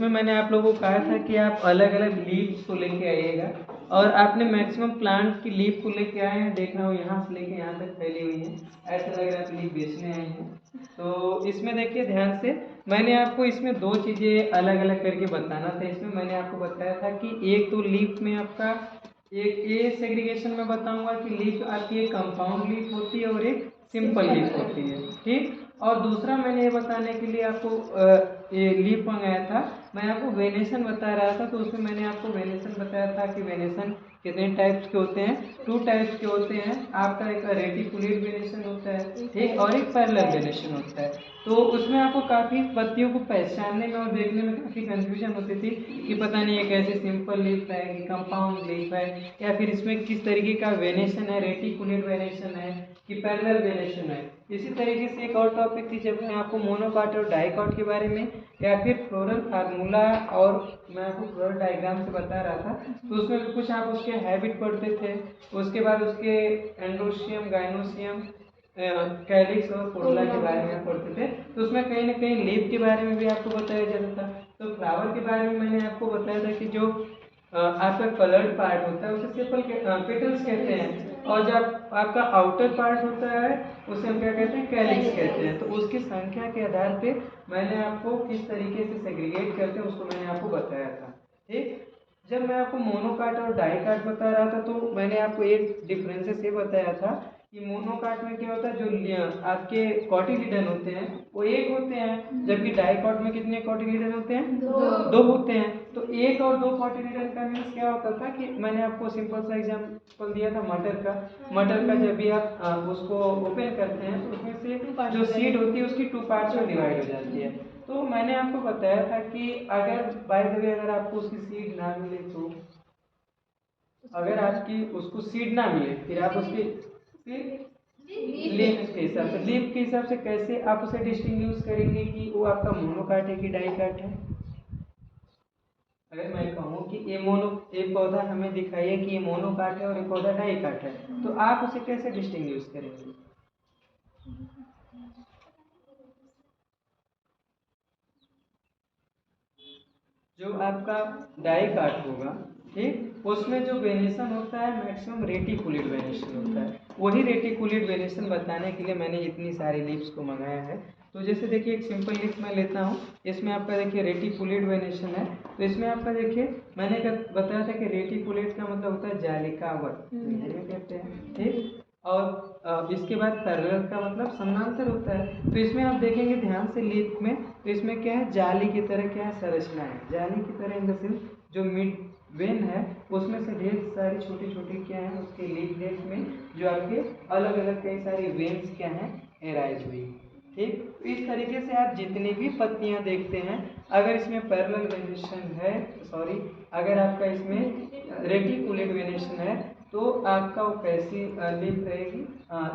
इसमें मैंने आप लोगों को कहा था कि आप अलग अलग लीव्स को लेके आइएगा, और आपने मैक्सिमम प्लांट की लीफ को लेके आए हैं। देख रहा हूँ यहाँ से लेके यहाँ तक फैली हुई है, ऐसा लग रहा है आप लीफ बेचने आए हैं। तो इसमें देखिए ध्यान से, मैंने आपको इसमें दो चीज़ें अलग अलग करके बताना था। इसमें मैंने आपको बताया था कि एक तो लीफ में आपका एक ए सेग्रीगेशन में बताऊंगा कि लीफ आपकी एक कंपाउंड लीफ होती है और एक सिंपल लीफ होती है, ठीक। और दूसरा मैंने ये बताने के लिए आपको ये लीफ मंगाया था, मैं आपको वेनेशन बता रहा था। तो उसमें मैंने आपको वेनेशन बताया था कि वेनेशन कितने टाइप्स के होते हैं, 2 टाइप्स के होते हैं। आपका एक रेटिकुलेट वेनेशन होता है, ठीक, और एक पैरेलल वेनेशन होता है। तो उसमें आपको काफ़ी पत्तियों को पहचानने में और देखने में काफ़ी कंफ्यूजन होती थी कि पता नहीं है कैसे सिंपल लीफ है कि कंपाउंड लीफ है, या फिर इसमें किस तरीके का वेनेशन है, रेटिकुलेट वेनेशन है कि पैरेलल वेनेशन है। इसी तरीके से एक और टॉपिक थी जब मैं आपको मोनोकॉट और डाइकॉट के बारे में, या फिर फ्लोरल फार्मूला, और मैं आपको फ्लोरल डायग्राम से बता रहा था। तो उसमें भी कुछ आप उसके हैबिट पढ़ते थे, उसके बाद उसके एंड्रोशियम, गाइनोसियम, कैलिक्स और कोरोला के बारे में पढ़ते थे। तो उसमें कहीं ना कहीं लीफ के बारे में भी आपको बताया जाता था। तो फ्लावर के बारे में मैंने आपको बताया था कि जो आपका कलर्ड पार्ट होता है उसे सेपल पेटल्स कहते हैं, और जब आपका आउटर पार्ट होता है उसे हम क्या कहते हैं, कैलिक्स कहते हैं। तो उसकी संख्या के आधार पे मैंने आपको किस तरीके से सेग्रीगेट करते हैं उसको मैंने आपको बताया था, ठीक। जब मैं आपको मोनोकाट और डाइकाट बता रहा था तो मैंने आपको एक डिफरेंसेस ये बताया था कि मोनोकाट में क्या होता है, जो आपके कॉटिलीडन होते हैं वो एक होते हैं, जबकि डाइकॉट में कितने कॉटिलीडन होते हैं, दो होते हैं। तो एक और दो कॉटिलीडन का मीन्स क्या होता था कि मैंने आपको सिंपल सा एग्जांपल दिया था मटर का। मटर का जब भी आप उसको ओपन करते हैं तो उसमें से जो सीड होती है उसकी 2 पार्ट्स में डिवाइड हो जाती है। तो मैंने आपको बताया था कि अगर बाय द वे अगर आपको उसकी सीड ना मिले, तो अगर आपकी उसको सीड ना मिले फिर आप उसकी लीफ के हिसाब से, लीफ के हिसाब से कैसे आप उसे डिस्टिंग्विश करेंगे कि वो आपका मोनोकाट है कि डाइकाट है। अगर मैं कहूँ कि एक पौधा हमें दिखाइए कि ये मोनोकाट है और एक पौधा डाइकाट है, तो आप उसे कैसे डिस्टिंग्विश करेंगे। जो आपका डाइकाट होगा, ठीक, उसमें जो वेनेशन होता है मैक्सिमम रेटिकुलेट वेनेशन होता है। वही रेटिकुलेट वेनेशन बताने के लिए मैंने इतनी सारी लीव्स को मंगाया है। तो जैसे देखिए एक सिंपल लीफ मैं लेता हूँ, इसमें आपका देखिए रेटिकुलेट वेनेशन है। तो इसमें आपका देखिए मैंने बताया था कि रेटिकुलेट का मतलब होता है जालिकावत कहते हैं, ठीक। और इसके बाद पैरेलल का मतलब समानांतर होता है। तो इसमें आप देखेंगे ध्यान से लीफ में, तो इसमें क्या है, जाली की तरह क्या है, संरचना है जाली की तरह। इन द सेंस जो मिड वेन है उसमें से ढेर सारी छोटी छोटी क्या है उसके लीफलेट में जो आपके अलग अलग कई सारी वेन्स क्या हैं एराइज हुई, ठीक। तो इस तरीके से आप जितनी भी पत्तियां देखते हैं, अगर इसमें पैरेलल वेनेशन है, सॉरी, अगर आपका इसमें रेटिकुलेट वेनेशन है, तो आपका वो कैसी लीफ रहेगी।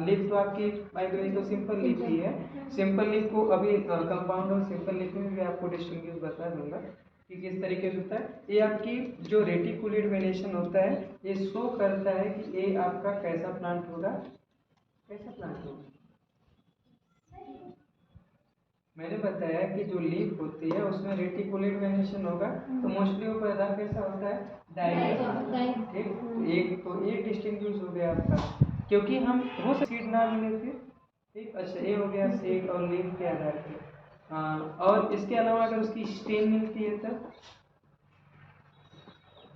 लीफ तो आपकी बाय द वे तो सिंपल लीफ ही है। सिंपल लीफ को अभी कंपाउंड और सिंपल लीफ में भी आपको डिस्टिंग्विश बता दूंगा कि किस तरीके से होता है। ये आपकी जो रेटिकुलेट वेनेशन होता है ये शो करता है कि ये आपका कैसा प्लांट होगा, कैसा प्लांट होगा। मैंने बताया कि जो लीफ होती है उसमें रेटिकुलेट वेनेशन होगा, तो मोस्टली वो पैदा कैसा होता है, डाइकोट, ठीक। एक डिस्टिंग्विश हो गया आपका, क्योंकि हम हो सीड ना मिले फिर, ठीक। अच्छा ये हो गया सीड और लीफ के आधार पर। और इसके अलावा अगर उसकी स्टेम मिलती है तो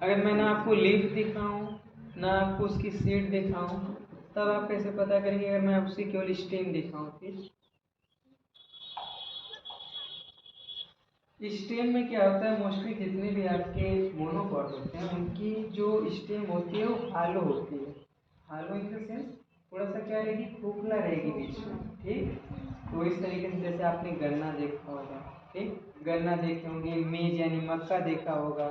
अगर मैं ना आपको लीफ दिखाऊं ना आपको उसकी सीड दिखाऊं, तब आप कैसे पता करेंगे अगर मैं उसकी केवल स्टेम दिखाऊं। फिर स्टेम में क्या होता है, मोस्टली जितने भी आपके मोनोकॉट होते हैं उनकी जो स्टेम होती है वो हालो होती है। हालो इन द सेंस थोड़ा सा क्या रहेगी, खोखला रहेगी बीच में, ठीक। तो इस तरीके से जैसे आपने गन्ना देखा होगा, ठीक, गन्ना देखे होंगे, मेज यानी मक्का देखा होगा,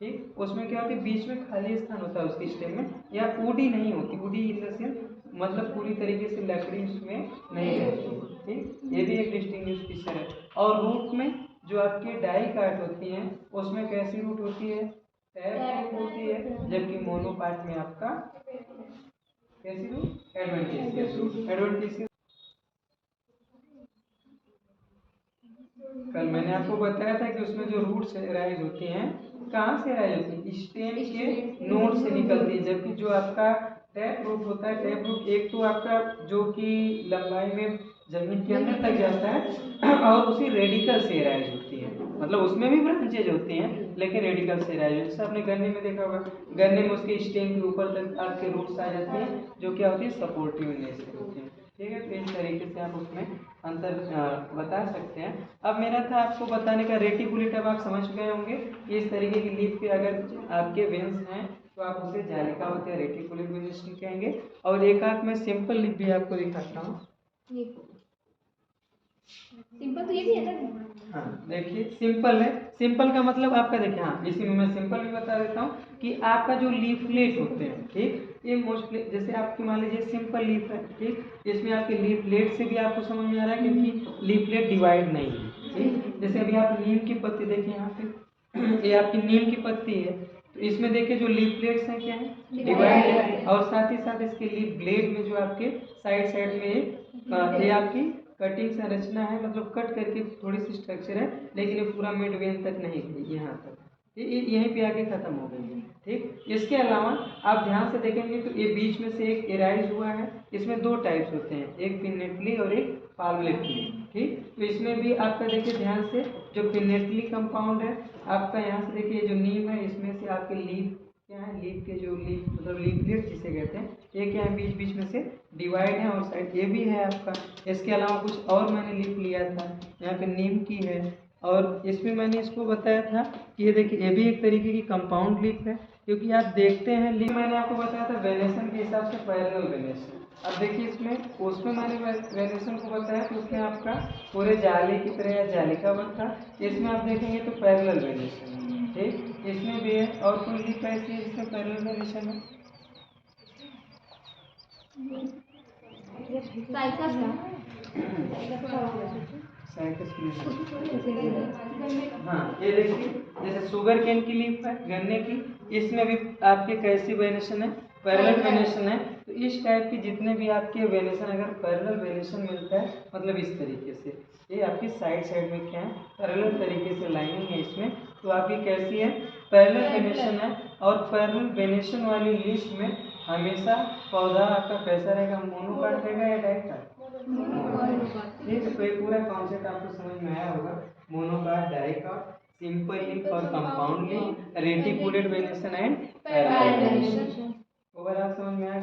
ठीक। उसमें क्या होती है, बीच में खाली स्थान होता है उसकी स्टेम में, या ऊडी नहीं होती, ऊडी इन द सेंस मतलब पूरी तरीके से लकड़ी उसमें नहीं रहती, ठीक। ये भी एक डिस्टिंग्विश फीचर है। और रूट में जो आपकी डाई काट होती हैं उसमें कैसी रूट होती है, टैप रूट होती है, जबकि मोनोकाट में आपका कैसी रूट, एडवेंटिशियस रूट। एडवेंटिशियस कल मैंने आपको बताया था कि उसमें जो रूट्स राइज होती हैं, कहाँ से राइज होती है, स्टेम के नोड से निकलती है। जबकि जो आपका टैप रूट होता है, टैप रूट एक तो आपका जो कि लंबाई में जमीन के अंदर तक जाता है और उसी रेडिकल से राइज होती है, मतलब उसमें भी ब्रांचेज होती हैं लेकिन रेडिकल से राइज होती है। जैसे आपने गन्ने में देखा होगा, गन्ने में उसके स्टेम के ऊपर तक आपके रूट्स आ जाती हैं, जो क्या होती है, सपोर्टिव नेचर होती है। ठीक है, तो इस तरीके से आप उसमें अंतर बता सकते हैं। अब मेरा था आपको बताने का रेटिकुलेट, अब आप समझ गए होंगे कि इस तरीके की लीफ के अगर आपके वेन्स हैं तो आप उसे जालिका होते हैं, रेटिकुलेट वेनेशन कहेंगे। और एक आंख में सिंपल लीफ भी आपको दिखाता हूँ। सिंपल तो ये भी है ना। हाँ देखिए, सिंपल है, सिंपल का मतलब आपका देखिए, हाँ इसी में मैं सिंपल भी बता देता हूँ कि आपका जो लीफलेट होते हैं, ठीक, ये मोस्टली जैसे आपकी मान लीजिए सिंपल लीफ है, ठीक, इसमें आपके लीफलेट से भी आपको समझ में आ रहा है क्योंकि लीफलेट डिवाइड नहीं है, ठीक। जैसे अभी आप नीम की पत्ती देखिए यहाँ पे, ये आपकी नीम की पत्ती है, तो इसमें देखिए जो लीफलेट्स हैं क्या है, डिवाइड है, और साथ ही साथ इसके लीफ ब्लेड में जो आपके साइड साइड में ये आपकी कटिंग संरचना है, मतलब कट करके थोड़ी सी स्ट्रक्चर है, लेकिन ये पूरा मिड वेन तक नहीं गई, यहाँ तक यहीं पे आके खत्म हो गई है, ठीक। इसके अलावा आप ध्यान से देखेंगे तो ये बीच में से एक एराइज हुआ है, इसमें दो टाइप्स होते हैं, एक पिनेटली और एक पाल्मेटली, ठीक। तो इसमें भी आपका देखिए ध्यान से, जो पिनेटली कंपाउंड है आपका, यहाँ से देखिए जो नीम है इसमें से आपके लीफ क्या है, लीफ के जो लीफ मतलब लीफलेट जिसे कहते हैं, ये क्या है, बीच बीच में से डिवाइड है, और साइड ये भी है आपका। इसके अलावा कुछ और मैंने लीफ लिया था, यहाँ पे नीम की है, और इसमें मैंने इसको बताया था कि ये देखिए ये भी एक तरीके की कंपाउंड लीफ है, क्योंकि आप देखते हैं लीफ, मैंने आपको बताया था वेनेशन के हिसाब से पैरेलल वेनेशन। अब देखिए इसमें, उसमें मैंने वेनेशन को बताया तो उसमें आपका पूरे जाली की तरह या जालिका वर्क था, इसमें आप देखेंगे तो पैरेलल वेनेशन है, ठीक, इसमें भी है। और कोई लीफ ऐसी है जिसमें पैरेलल वेनेशन है, हाँ ये देखिए, जैसे शुगर केन की लीफ है, गन्ने की, इसमें भी आपके कैसी वेनेशन है, पैरेलल वेनेशन है। तो इस टाइप की जितने भी आपके वेनेशन, अगर पैरेलल वेनेशन मिलता है मतलब इस तरीके से, ये आपकी साइड साइड में क्या है, पैरेलल तरीके से लाइनिंग है इसमें, तो आपकी कैसी है, पैरेलल वेनेशन है। और पैरेलल वेनेशन वाली लीफ में हमेशा पौधा आपका कैसा रहेगा, मोनोकाट रहेगा या डाइकाट, ठीक है। तो ये पूरा कॉन्सेप्ट आपको समझ में आया होगा, मोनोकाट, डाइकाट, सिंपल लीफ और compound leaf, reticulate venation and parallel venation. Overall समझ में आया।